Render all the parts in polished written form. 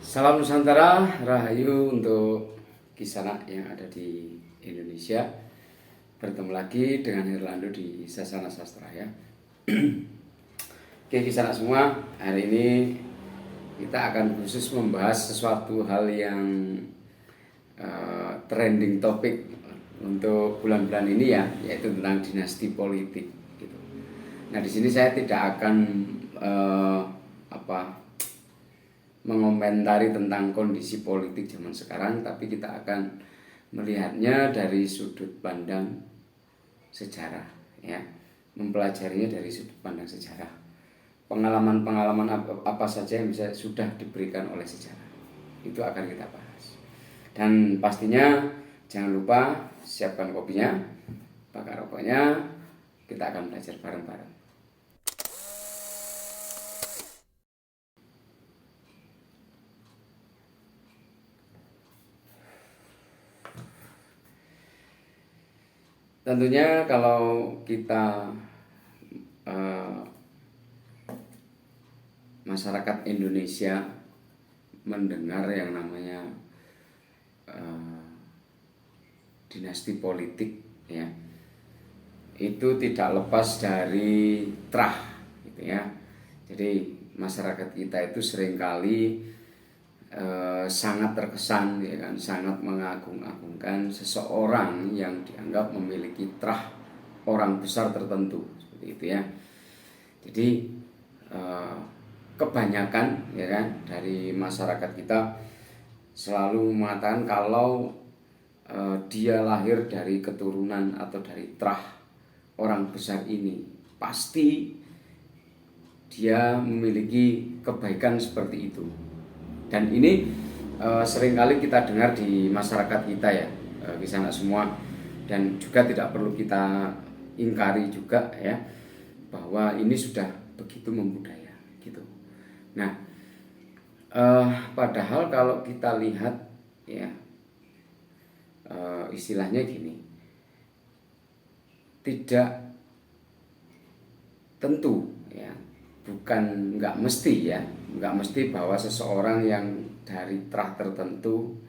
Salam Nusantara, Rahayu untuk Kisanak yang ada di Indonesia. Bertemu lagi dengan Herlando di Sasana Sastra ya. Oke Kisanak semua, hari ini kita akan khusus membahas sesuatu hal yang trending topik untuk bulan-bulan ini ya, yaitu tentang dinasti politik gitu. Nah di sini saya tidak akan mengomentari tentang kondisi politik zaman sekarang, tapi kita akan melihatnya dari sudut pandang sejarah ya, mempelajarinya dari sudut pandang sejarah, pengalaman-pengalaman apa saja yang bisa sudah diberikan oleh sejarah, itu akan kita bahas. Dan pastinya jangan lupa siapkan kopinya, bakar rokoknya, kita akan belajar bareng-bareng. Tentunya kalau kita masyarakat Indonesia mendengar yang namanya dinasti politik ya, itu tidak lepas dari trah gitu ya. Jadi masyarakat kita itu seringkali sangat terkesan ya kan, sangat mengagung-agungkan seseorang yang dianggap memiliki trah orang besar tertentu seperti itu ya. Jadi kebanyakan ya kan dari masyarakat kita selalu mengatakan kalau dia lahir dari keturunan atau dari trah orang besar ini, pasti dia memiliki kebaikan seperti itu. Dan ini seringkali kita dengar di masyarakat kita ya, Kisanak semua, dan juga tidak perlu kita ingkari juga ya, bahwa ini sudah begitu membudaya gitu. Nah, padahal kalau kita lihat ya, istilahnya gini, tidak tentu ya, bukan nggak mesti ya, nggak mesti bahwa seseorang yang dari trah tertentu,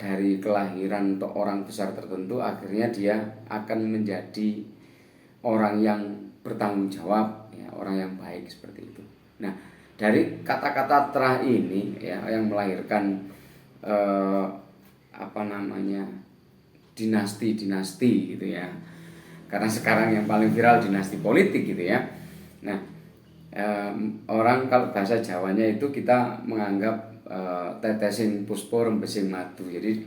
dari kelahiran atau orang besar tertentu, akhirnya dia akan menjadi orang yang bertanggung jawab ya, orang yang baik seperti itu. Nah dari kata-kata trah ini ya, yang melahirkan dinasti-dinasti gitu ya, karena sekarang yang paling viral dinasti politik gitu ya. Nah orang kalau bahasa Jawanya itu kita menganggap tetesing puspo rembesing madu. Jadi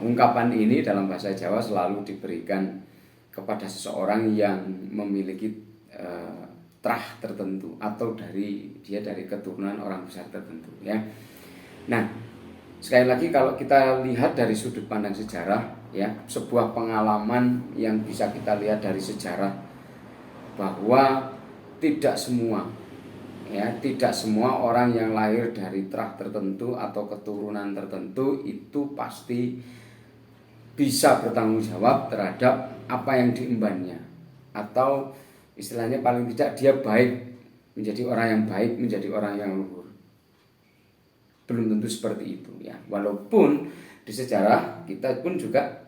ungkapan ini dalam bahasa Jawa selalu diberikan kepada seseorang yang memiliki trah tertentu atau dia dari keturunan orang besar tertentu ya. Nah sekali lagi kalau kita lihat dari sudut pandang sejarah ya, sebuah pengalaman yang bisa kita lihat dari sejarah bahwa tidak semua orang yang lahir dari trah tertentu atau keturunan tertentu itu pasti bisa bertanggung jawab terhadap apa yang diembannya, atau istilahnya paling tidak dia baik, menjadi orang yang baik, menjadi orang yang luhur. Belum tentu seperti itu ya. Walaupun di sejarah kita pun juga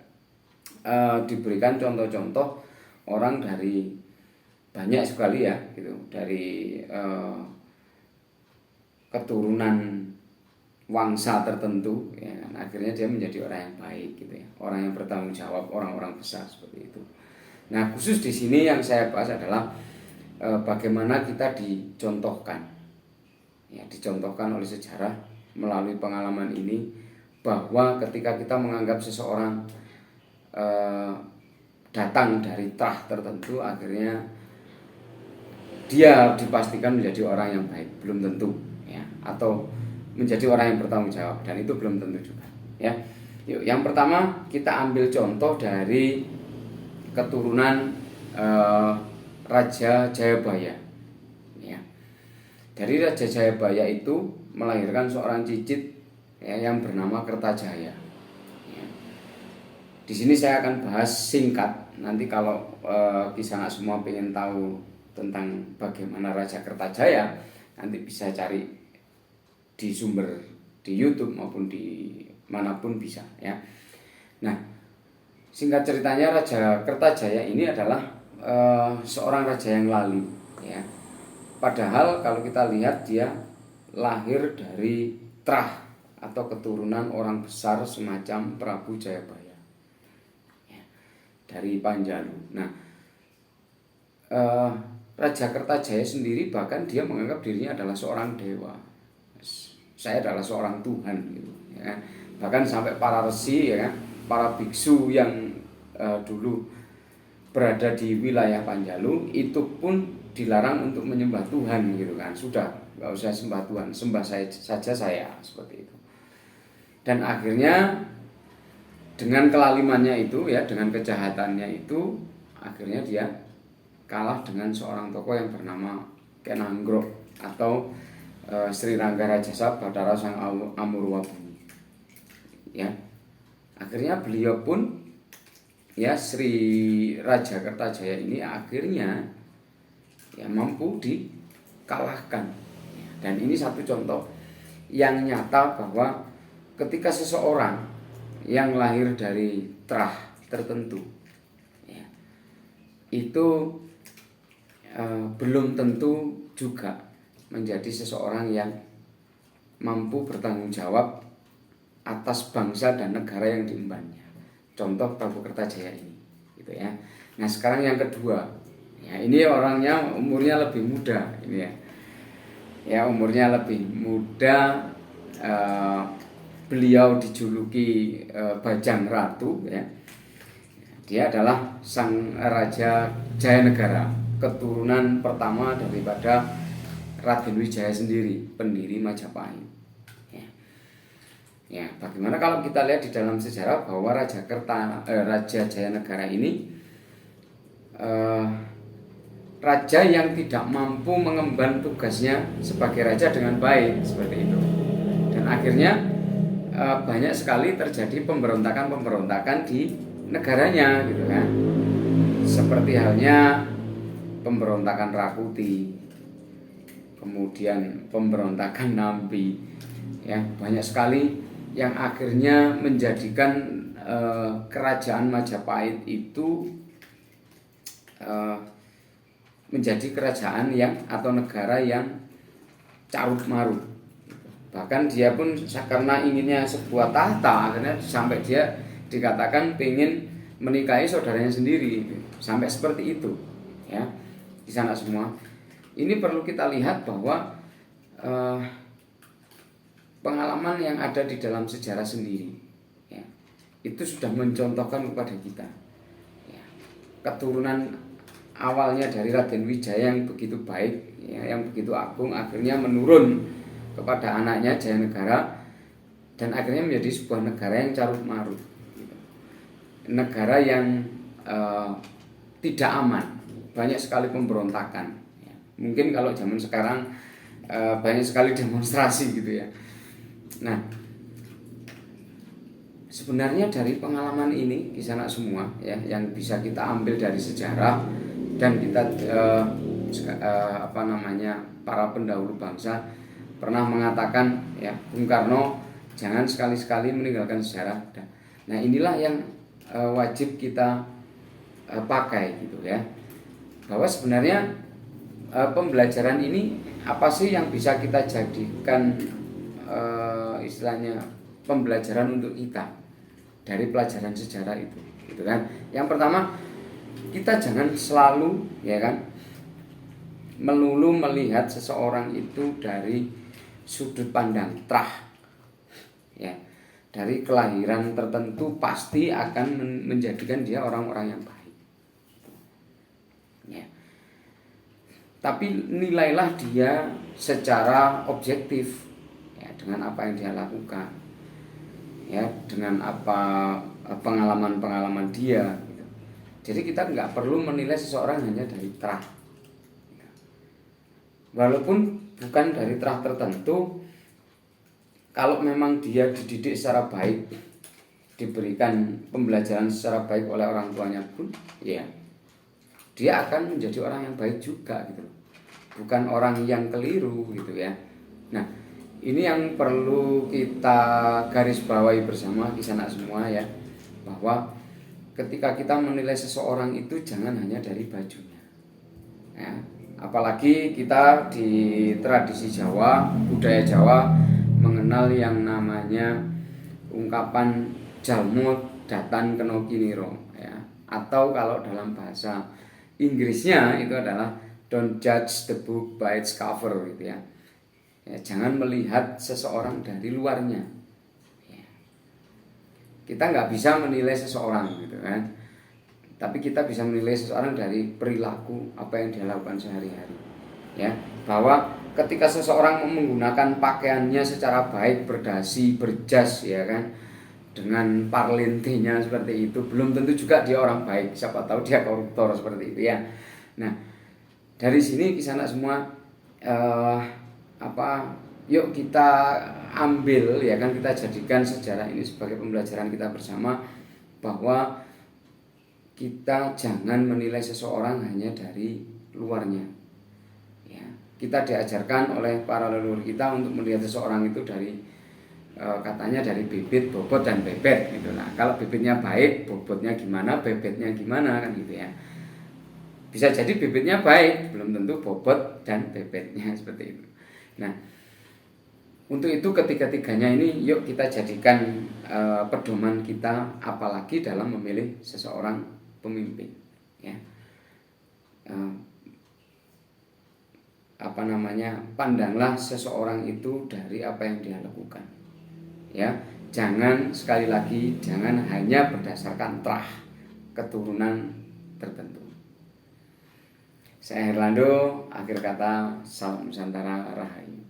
diberikan contoh-contoh orang dari banyak sekali ya gitu, dari keturunan wangsa tertentu ya, akhirnya dia menjadi orang yang baik gitu ya, orang yang bertanggung jawab, orang-orang besar seperti itu. Nah khusus di sini yang saya bahas adalah bagaimana kita dicontohkan oleh sejarah melalui pengalaman ini, bahwa ketika kita menganggap seseorang datang dari trah tertentu, akhirnya dia dipastikan menjadi orang yang baik, belum tentu ya, atau menjadi orang yang bertanggung jawab, dan itu belum tentu juga ya. Yuk, yang pertama kita ambil contoh dari keturunan Raja Jayabaya ya. Dari Raja Jayabaya itu melahirkan seorang cicit ya, yang bernama Kertajaya ya. Di sini saya akan bahas singkat. Nanti kalau Kisanak semua pengen tahu tentang bagaimana Raja Kertajaya, nanti bisa cari di sumber di YouTube maupun di manapun bisa ya. Nah, singkat ceritanya Raja Kertajaya ini adalah seorang raja yang lalu ya. Padahal kalau kita lihat dia lahir dari Trah atau keturunan orang besar semacam Prabu Jayabaya ya, dari Panjalu. Nah, Raja Kertajaya sendiri bahkan dia menganggap dirinya adalah seorang dewa. Saya adalah seorang Tuhan gitu ya. Bahkan sampai para resi ya, para biksu yang dulu berada di wilayah Panjalu itu pun dilarang untuk menyembah Tuhan gitu kan. Sudah, nggak usah sembah Tuhan, sembah saja saya, seperti itu. Dan akhirnya dengan kelalimannya itu ya, dengan kejahatannya itu, akhirnya dia kalah dengan seorang tokoh yang bernama Kenanggro atau Sri Rangga Rajasa Bathara Sang Amurwabumi ya. Akhirnya beliau pun ya, Sri Raja Kertajaya ini akhirnya ya mampu dikalahkan. Dan ini satu contoh yang nyata bahwa ketika seseorang yang lahir dari Trah tertentu ya, itu belum tentu juga menjadi seseorang yang mampu bertanggung jawab atas bangsa dan negara yang diembannya. Contoh Prabu Kertajaya ini, gitu ya. Nah sekarang yang kedua, ya ini orangnya umurnya lebih muda, ini ya. Ya umurnya lebih muda, beliau dijuluki Bajang Ratu, ya. Dia adalah sang Raja Jayanegara, keturunan pertama daripada Raden Wijaya sendiri, pendiri Majapahit. Ya, bagaimana kalau kita lihat di dalam sejarah bahwa Raja Jayanegara ini raja yang tidak mampu mengemban tugasnya sebagai raja dengan baik, seperti itu. Dan akhirnya banyak sekali terjadi pemberontakan di negaranya, gitu kan. Seperti halnya pemberontakan Rakuti, kemudian pemberontakan Nampi, ya banyak sekali yang akhirnya menjadikan kerajaan Majapahit itu menjadi kerajaan yang atau negara yang carut marut. Bahkan dia pun karena inginnya sebuah tahta, akhirnya sampai dia dikatakan pengen menikahi saudaranya sendiri, sampai seperti itu, ya di sana semua. Ini perlu kita lihat bahwa pengalaman yang ada di dalam sejarah sendiri, ya, itu sudah mencontohkan kepada kita, ya, keturunan awalnya dari Raden Wijaya yang begitu baik, ya, yang begitu agung, akhirnya menurun kepada anaknya Jayanegara dan akhirnya menjadi sebuah negara yang carut marut, gitu. Negara yang tidak aman, banyak sekali pemberontakan. Mungkin kalau zaman sekarang banyak sekali demonstrasi gitu ya. Nah, sebenarnya dari pengalaman ini di sana semua ya, yang bisa kita ambil dari sejarah dan kita para pendahulu bangsa pernah mengatakan ya, Bung Karno jangan sekali-sekali meninggalkan sejarah. Nah, inilah yang wajib kita pakai gitu ya. Bahwa sebenarnya pembelajaran ini apa sih yang bisa kita jadikan istilahnya pembelajaran untuk kita dari pelajaran sejarah itu, gitu kan? Yang pertama, kita jangan selalu ya kan melulu melihat seseorang itu dari sudut pandang Trah, ya, dari kelahiran tertentu pasti akan menjadikan dia orang-orang yang baik, ya. Tapi nilailah dia secara objektif, ya, dengan apa yang dia lakukan, ya, dengan apa pengalaman-pengalaman dia, gitu. Jadi kita nggak perlu menilai seseorang hanya dari Trah, ya. Walaupun bukan dari Trah tertentu, kalau memang dia dididik secara baik, diberikan pembelajaran secara baik oleh orang tuanya pun, ya dia akan menjadi orang yang baik juga gitu, bukan orang yang keliru gitu ya. Nah, ini yang perlu kita garis bawahi bersama Kisanak semua ya, bahwa ketika kita menilai seseorang itu jangan hanya dari bajunya ya. Apalagi kita di tradisi Jawa, budaya Jawa mengenal yang namanya ungkapan jalmo datan kena kiniro ya, atau kalau dalam bahasa Inggrisnya itu adalah don't judge the book by its cover gitu ya. Ya, jangan melihat seseorang dari luarnya ya. Kita nggak bisa menilai seseorang gitu kan, tapi kita bisa menilai seseorang dari perilaku apa yang dia lakukan sehari-hari ya. Bahwa ketika seseorang menggunakan pakaiannya secara baik, berdasi, berjas ya kan, dengan parlentenya seperti itu, belum tentu juga dia orang baik, siapa tahu dia koruptor seperti itu ya. Nah, dari sini Kisanak semua yuk kita ambil ya kan, kita jadikan sejarah ini sebagai pembelajaran kita bersama, bahwa kita jangan menilai seseorang hanya dari luarnya ya. Kita diajarkan oleh para leluhur kita untuk melihat seseorang itu dari katanya dari bibit, bobot, dan bebet gitu. Nah, kalau bibitnya baik, bobotnya gimana, bebetnya gimana kan gitu ya. Bisa jadi bibitnya baik, belum tentu bobot dan bebetnya seperti itu. Nah, untuk itu ketiga-tiganya ini yuk kita jadikan pedoman kita, apalagi dalam memilih seseorang pemimpin ya. Pandanglah seseorang itu dari apa yang dia lakukan ya. Jangan, sekali lagi, jangan hanya berdasarkan trah keturunan tertentu. Saya Herlando, akhir kata, salam Nusantara, Rahayu.